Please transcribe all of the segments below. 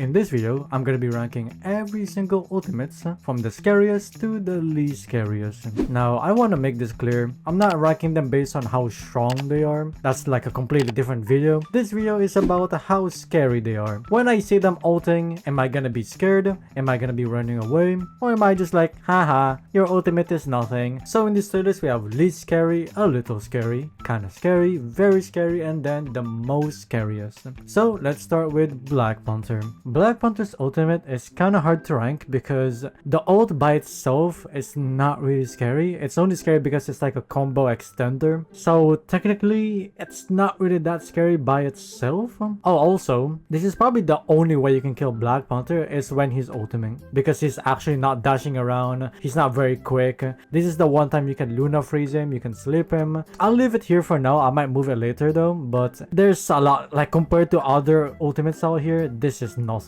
In this video, I'm gonna be ranking every single ultimates from the scariest to the least scariest. Now, I want to make this clear, I'm not ranking them based on how strong they are. That's like a completely different video. This video is about how scary they are. When I see them ulting, am I gonna be scared? Am I gonna be running away? Or am I just like, haha, your ultimate is nothing? So in this playlist, we have least scary, a little scary, kinda scary, very scary, and then the most scariest. So let's start with Black Panther. Black Panther's ultimate is kinda hard to rank because the ult by itself is not really scary. It's only scary because it's like a combo extender. So technically, it's not really that scary by itself. Oh, also, this is probably the only way you can kill Black Panther is when he's ultiming, because he's actually not dashing around. He's not very quick. This is the one time you can Luna freeze him, you can sleep him. I'll leave it here for now. I might move it later though, but there's a lot, like compared to other ultimates out here, this is nothing.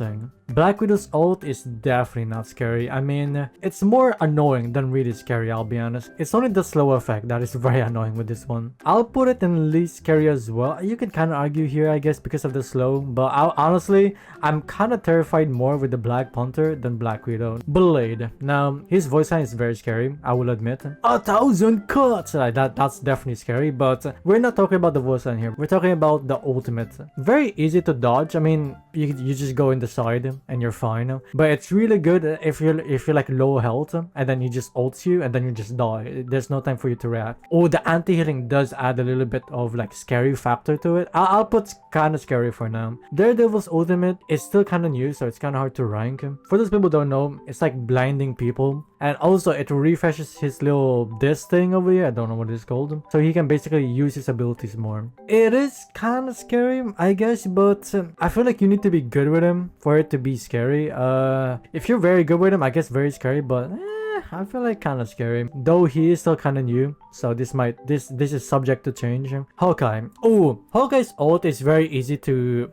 Black Widow's ult is definitely not scary. I mean, it's more annoying than really scary, I'll be honest. It's only the slow effect that is very annoying with this one. I'll put it in least scary as well. You can kind of argue here, I guess, because of the slow, but honestly, I'm kind of terrified more with the Black Panther than Black Widow. Blade. Now, his voice line is very scary, I will admit. 1,000 cuts! That's definitely scary, but we're not talking about the voice line here. We're talking about the ultimate. Very easy to dodge. I mean, you just go in the side and you're fine, but it's really good if you're like low health and then he just ults you and then you just die. There's no time for you to react. Oh, the anti-healing does add a little bit of like scary factor to it. I'll put kind of scary for now. Daredevil's ultimate is still kind of new, so it's kind of hard to rank. For those people who don't know, it's like blinding people, and also it refreshes his little disc thing over here. I don't know what it's called, so he can basically use his abilities more. It is kind of scary, I guess, but I feel like you need to be good with him for it to be scary. If you're very good with him, I guess very scary, but I feel like kind of scary, though he is still kind of new, so this is subject to change. Hawkeye. Oh, Hawkeye's ult is very easy to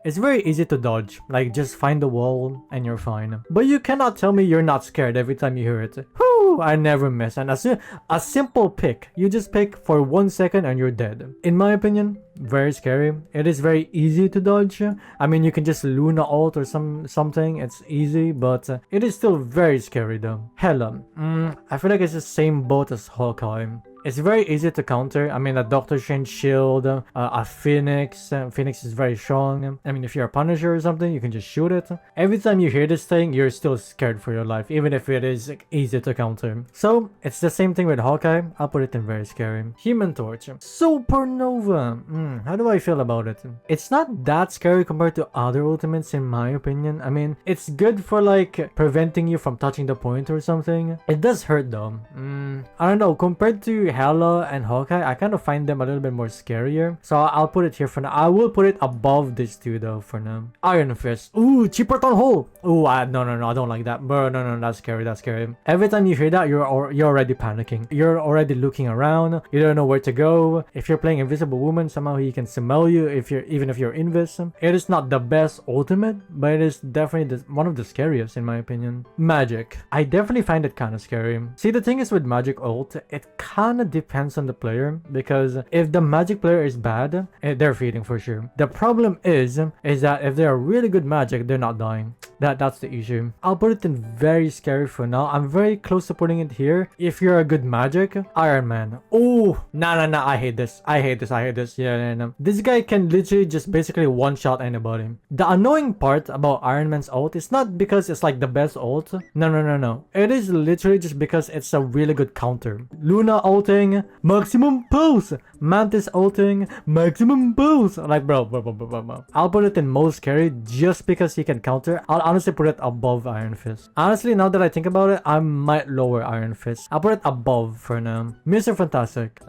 dodge. Like, just find the wall and you're fine. But you cannot tell me you're not scared every time you hear it. Whew, I never miss. And a simple pick, you just pick for 1 second and you're dead. In my opinion, very scary. It is very easy to dodge. I mean, you can just Luna ult or something. It's easy, but it is still very scary though. Hela. I feel like it's the same boat as Hawkeye. It's very easy to counter. I mean, a Doctor Strange shield, a Phoenix. Phoenix is very strong. I mean, if you're a Punisher or something, you can just shoot it. Every time you hear this thing, you're still scared for your life, even if it is like, easy to counter. So, it's the same thing with Hawkeye. I'll put it in very scary. Human Torch. Supernova. How do I feel about it? It's not that scary compared to other ultimates, in my opinion. I mean, it's good for like preventing you from touching the point or something. It does hurt though. I don't know. Compared to Hela and Hawkeye, I kind of find them a little bit more scarier, so I'll put it here for now. I will put it above these two though for now. Iron Fist. Ooh, cheaper town hole. Ooh, no, I don't like that, bro. No, that's scary. Every time you hear that, you're already panicking. You're already looking around. You don't know where to go. If you're playing Invisible Woman, somehow he can smell you. Even if you're invis, it is not the best ultimate, but it is definitely one of the scariest in my opinion. Magic. I definitely find it kind of scary. See, the thing is with Magic ult, it kind of depends on the player, because if the Magic player is bad, they're feeding for sure. The problem is that if they are really good Magic, they're not dying. That's the issue. I'll put it in very scary for now. I'm very close to putting it here. If you're a good Magic, Iron Man. Oh, no, I hate this. Yeah, no. This guy can literally just basically one-shot anybody. The annoying part about Iron Man's ult is not because it's like the best ult. No. It is literally just because it's a really good counter. Luna ulting, maximum pulse. Mantis ulting, maximum pulse. Like, bro. I'll put it in most scary just because he can counter. I'll honestly put it above Iron Fist. Honestly, now that I think about it, I might lower Iron Fist. I'll put it above for now. Mr. Fantastic.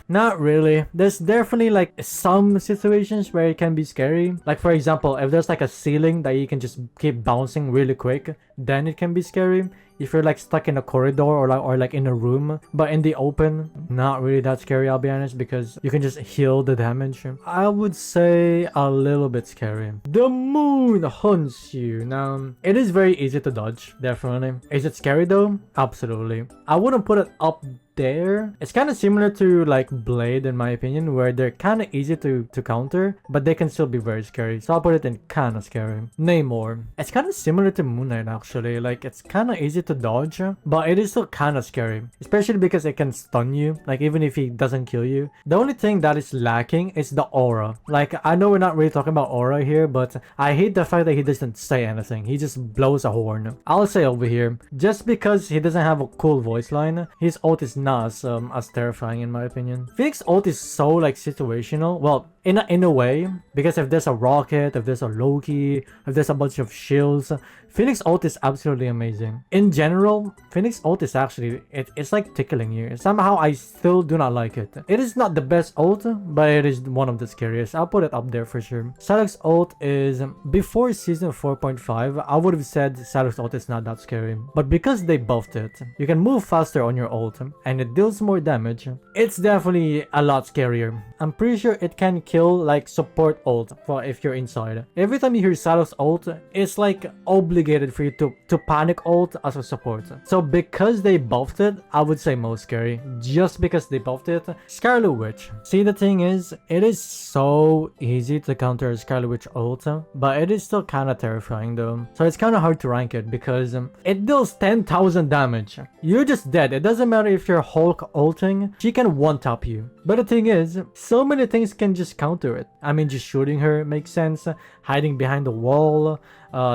Not really. There's definitely like some situations where it can be scary. Like, for example, if there's like a ceiling that you can just keep bouncing really quick, then it can be scary. If you're like stuck in a corridor or like in a room, but in the open, not really that scary, I'll be honest, because you can just heal the damage. I would say a little bit scary. The moon haunts you. Now, it is very easy to dodge, definitely. Is it scary though? Absolutely. I wouldn't put it up there. It's kind of similar to like Blade in my opinion, where they're kind of easy to counter, but they can still be very scary. So I'll put it in kind of scary. Namor. It's kind of similar to Moon Knight actually. Like it's kind of easy to dodge, but it is still kind of scary, especially because it can stun you. Like even if he doesn't kill you. The only thing that is lacking is the aura. Like I know we're not really talking about aura here, but I hate the fact that he doesn't say anything. He just blows a horn. I'll say over here, just because he doesn't have a cool voice line, his ult is not as terrifying in my opinion. Phoenix ult is so like situational. Well, in a way, because if there's a rocket, if there's a Loki, if there's a bunch of shields, Phoenix ult is absolutely amazing. In general, Phoenix ult is actually, it's like tickling you. Somehow I still do not like it. It is not the best ult, but it is one of the scariest. I'll put it up there for sure. Psylocke's ult is, before season 4.5, I would have said Psylocke's ult is not that scary. But because they buffed it, you can move faster on your ult, and it deals more damage. It's definitely a lot scarier. I'm pretty sure it can kill like support ult for if you're inside. Every time you hear Psylocke's ult, it's like obligated for you to panic ult as a support. So because they buffed it, I would say most scary. Just because they buffed it. Scarlet Witch. See, the thing is, it is so easy to counter Scarlet Witch ult, but it is still kind of terrifying though. So it's kind of hard to rank it because it deals 10,000 damage. You're just dead. It doesn't matter if you're Hulk ulting, she can one-tap you. But the thing is, so many things can just counter it. I mean, just shooting her makes sense, hiding behind the wall,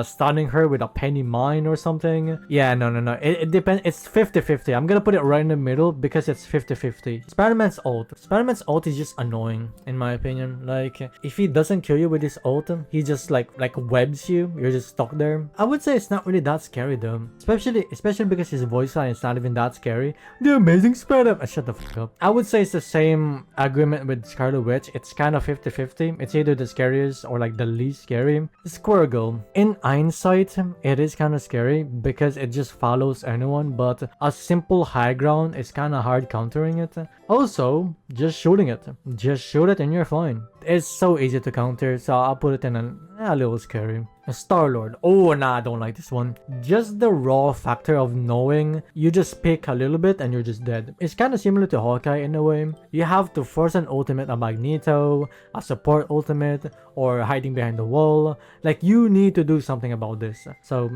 stunning her with a penny mine or something. Yeah, no. It depends. It's 50-50. I'm gonna put it right in the middle because it's 50-50. Spider-Man's ult. Spider-Man's ult is just annoying, in my opinion. Like, if he doesn't kill you with his ult, he just like webs you. You're just stuck there. I would say it's not really that scary though. Especially because his voice line is not even that scary. The Amazing Spider-Man. Shut the fuck up. I would say it's the same agreement with Scarlet Witch. It's kind of 50-50. It's either the scariest or like the least scary. Squirrel. In hindsight, it is kind of scary because it just follows anyone, but a simple high ground is kind of hard countering it. Also, just shooting it. Just shoot it and you're fine. It's so easy to counter, so I'll put it in a little scary. Star-Lord. Oh, nah, I don't like this one. Just the raw factor of knowing you just pick a little bit and you're just dead. It's kind of similar to Hawkeye in a way. You have to force an ultimate, a Magneto, a support ultimate, or hiding behind the wall. Like, you need to do something about this. So,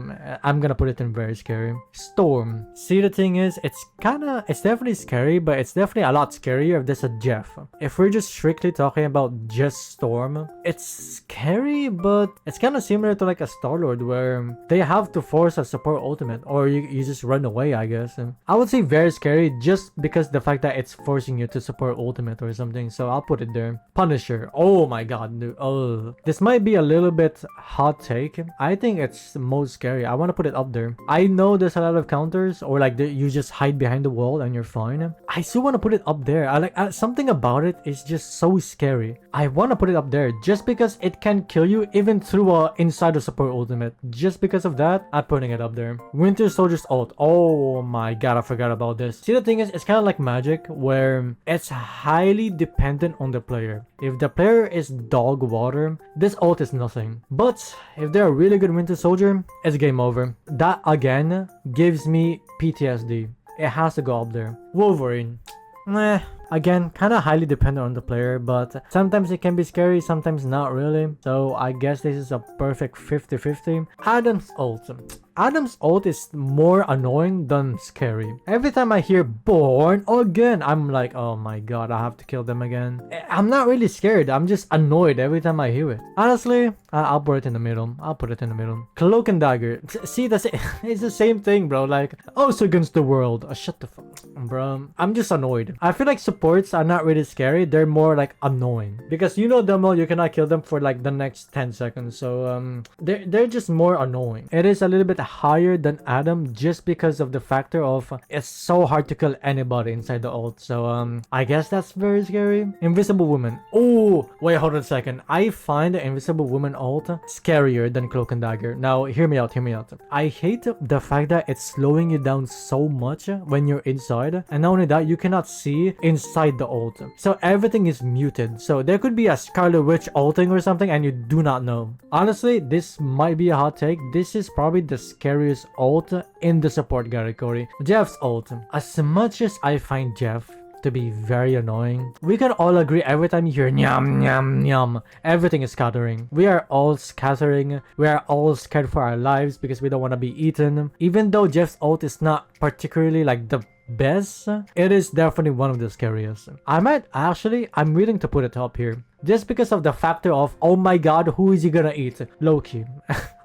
I'm gonna put it in very scary. Storm. See, the thing is, it's definitely scary, but it's definitely a lot scarier if there's a Jeff. If we're just strictly talking about just Storm, it's scary, but it's kind of similar to like a Star-Lord where they have to force a support ultimate, or you just run away, I guess. I would say very scary just because the fact that it's forcing you to support ultimate or something, so I'll put it there. Punisher. Oh my god, dude. Oh, this might be a little bit hot take. I think it's the most scary. I want to put it up there. I know there's a lot of counters, or like you just hide behind the wall and you're fine. I still want to put it up there. I like something about it is just so scary. I want to put it up there just because it can kill you even through a inside the support ultimate. Just because of that, I'm putting it up there. Winter Soldier's ult. Oh my god, I forgot about this. See, the thing is, it's kind of like Magic where it's highly dependent on the player. If the player is dog water, this ult is nothing. But if they're a really good Winter Soldier, it's game over. That again gives me PTSD. It has to go up there. Wolverine. Meh. Again, kind of highly dependent on the player, but sometimes it can be scary, sometimes not really. So I guess this is a perfect 50-50. Adam's ult. Adam's ult is more annoying than scary. Every time I hear born again, I'm like, oh my god, I have to kill them again. I'm not really scared, I'm just annoyed every time I hear it. Honestly, I'll put it in the middle. I'll put it in the middle. Cloak and Dagger. See, it's the same thing, bro. Like, also against the world. Shut the fuck, bro. I'm just annoyed. I feel like supports are not really scary. They're more like annoying. Because you know damn well you cannot kill them for like the next 10 seconds. So, they're just more annoying. It is a little bit higher than Adam just because of the factor of it's so hard to kill anybody inside the ult. So, I guess that's very scary. Invisible Woman. Oh, wait, hold on a second. I find the Invisible Woman ult scarier than Cloak and Dagger. Now, hear me out. I hate the fact that it's slowing you down so much when you're inside. muted, and not only that, you cannot see inside the ult. So everything is muted. So there could be a Scarlet Witch ulting or something and you do not know. Honestly, this might be a hot take. This is probably the scariest ult in the support category. Jeff's ult. As much as I find Jeff to be very annoying, we can all agree every time you hear nyam nyam nyam, everything is scattering. We are all scattering. We are all scared for our lives because we don't want to be eaten. Even though Jeff's ult is not particularly like the best, it is definitely one of the scariest. I'm willing to put it up here just because of the factor of, oh my god, who is he gonna eat? Low-key.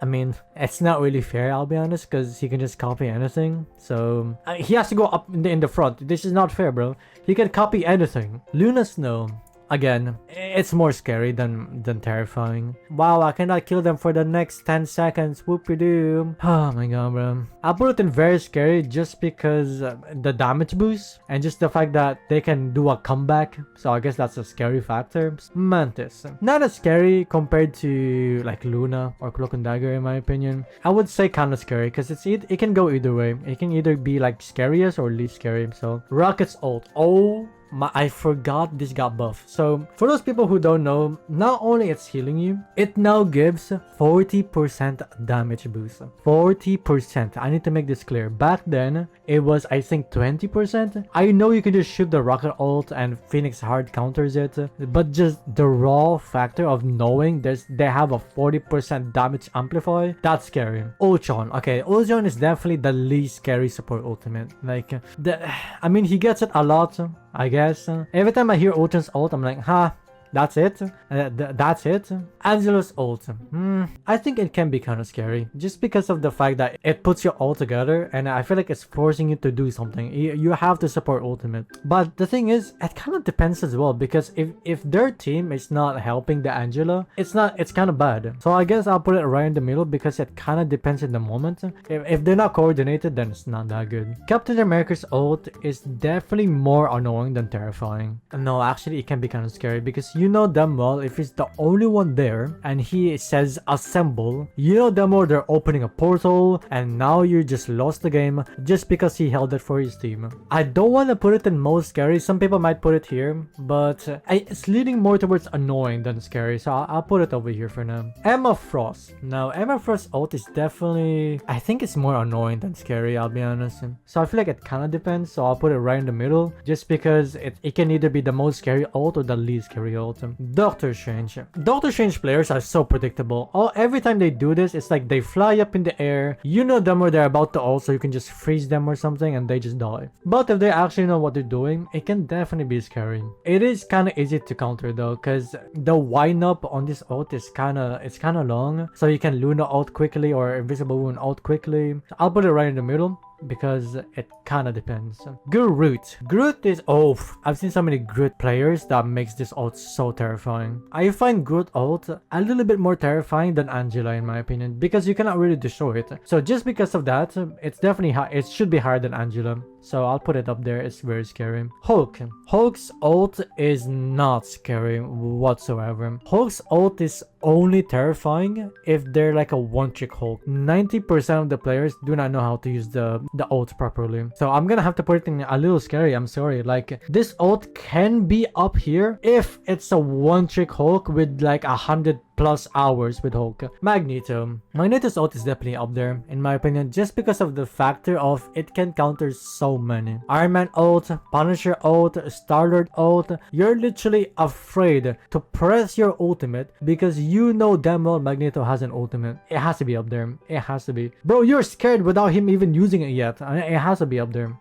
I mean, it's not really fair, I'll be honest, because he can just copy anything. So he has to go up in the front. This is not fair, bro. He can copy anything. Luna Snow. Again, it's more scary than terrifying. Wow, I cannot kill them for the next 10 seconds. Whoopie-doo. Oh my god, bro. I'll put it in very scary just because the damage boost and just the fact that they can do a comeback. So I guess that's a scary factor. Mantis. Not as scary compared to like Luna or Cloak and Dagger in my opinion. I would say kind of scary because it can go either way. It can either be like scariest or least scary. So Rocket's ult. Oh, I forgot this got buffed. So for those people who don't know, not only it's healing you, it now gives 40% damage boost. 40%. I need to make this clear. Back then, it was I think 20%. I know you can just shoot the rocket ult and Phoenix hard counters it, but just the raw factor of knowing they have a 40% damage amplify, that's scary. Ultron. Okay, Ultron is definitely the least scary support ultimate. Like, I mean, he gets it a lot, I guess. Every time I hear Ultron's ult, I'm like, huh, that's it? That's it? Angelo's ult. I think it can be kind of scary. Just because of the fact that it puts you all together and I feel like it's forcing you to do something. You have to support ultimate. But the thing is, it kind of depends as well. Because if their team is not helping the Angela, it's kind of bad. So I guess I'll put it right in the middle because it kind of depends in the moment. If they're not coordinated, then it's not that good. Captain America's ult is definitely more annoying than terrifying. No, actually it can be kind of scary because you know damn well if he's the only one there and he says assemble, you know damn well they're opening a portal and now you just lost the game just because he held it for his team. I don't want to put it in most scary. Some people might put it here, but it's leaning more towards annoying than scary, so I'll put it over here for now. Emma Frost. Now Emma Frost's ult is definitely, I think it's more annoying than scary, I'll be honest. So I feel like it kind of depends, so I'll put it right in the middle just because it can either be the most scary ult or the least scary ult. Doctor Strange. Doctor Strange players are so predictable. Every time they do this, it's like they fly up in the air. You know them or they're about to ult, so you can just freeze them or something and they just die. But if they actually know what they're doing, it can definitely be scary. It is kind of easy to counter though, because the wind up on this ult is kind of long, so you can Luna ult quickly or Invisible Wound ult quickly. So I'll put it right in the middle because it kind of depends. Groot. Groot is, I've seen so many Groot players that makes this ult so terrifying. I find Groot ult a little bit more terrifying than Angela in my opinion because you cannot really destroy it. So just because of that, it's definitely it should be higher than Angela. So I'll put it up there. It's very scary. Hulk. Hulk's ult is not scary whatsoever. Hulk's ult is only terrifying if they're like a one-trick Hulk. 90% of the players do not know how to use the ult properly. So I'm gonna have to put it in a little scary. I'm sorry. Like, this ult can be up here if it's a one-trick Hulk with like 100+ hours with Hulk. Magneto. Magneto's ult is definitely up there in my opinion just because of the factor of it can counter so many. Iron Man ult, Punisher ult, Star-Lord ult. You're literally afraid to press your ultimate because you know damn well Magneto has an ultimate. It has to be up there. It has to be. Bro, you're scared without him even using it yet. It has to be up there.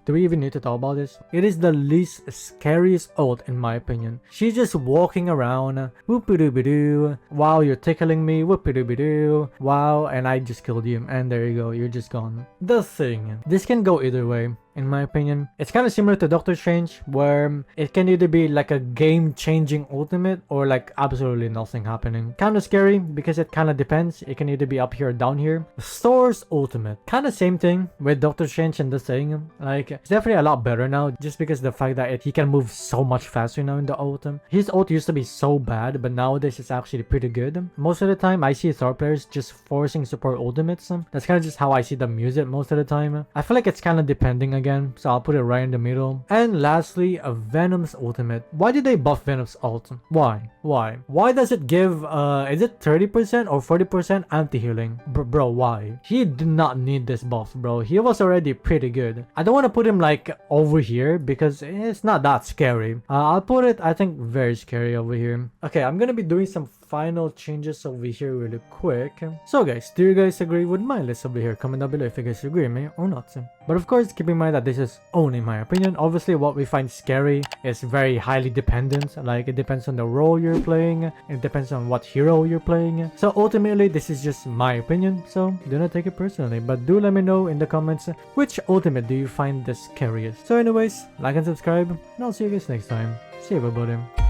Do we even need to talk about this? It is the least scariest ult in my opinion. She's just walking around, whoop-a-doo-ba-doo, wow, you're tickling me, whoop-a-doo-ba-doo, wow, and I just killed you, and there you go, you're just gone. The Thing. This can go either way. In my opinion, it's kind of similar to Doctor Strange where it can either be like a game-changing ultimate or like absolutely nothing happening. Kind of scary because it kind of depends. It can either be up here or down here. Thor's ultimate, kind of same thing with Doctor Strange and The Thing. Like, it's definitely a lot better now just because the fact that he can move so much faster now in the ult. His ult used to be so bad, but nowadays it's actually pretty good. Most of the time I see Thor players just forcing support ultimates. That's kind of just how I see them use it most of the time. I feel like it's kind of depending again, so I'll put it right in the middle. And lastly, a Venom's Ultimate. Why did they buff Venom's ult? Why? Why does it give, is it 30% or 40% anti-healing? Bro, why? He did not need this buff, bro. He was already pretty good. I don't want to put him like over here because it's not that scary. I'll put it, I think, very scary over here. Okay, I'm gonna be doing some final changes over here really quick. So guys, do you guys agree with my list over here? Comment down below if you guys agree with me or not. But of course, keep in mind that this is only my opinion. Obviously, what we find scary is very highly dependent. Like, it depends on the role you're playing. It depends on what hero you're playing. So ultimately, this is just my opinion. So do not take it personally. But do let me know in the comments which ultimate do you find the scariest. So anyways, like and subscribe. And I'll see you guys next time. See you everybody.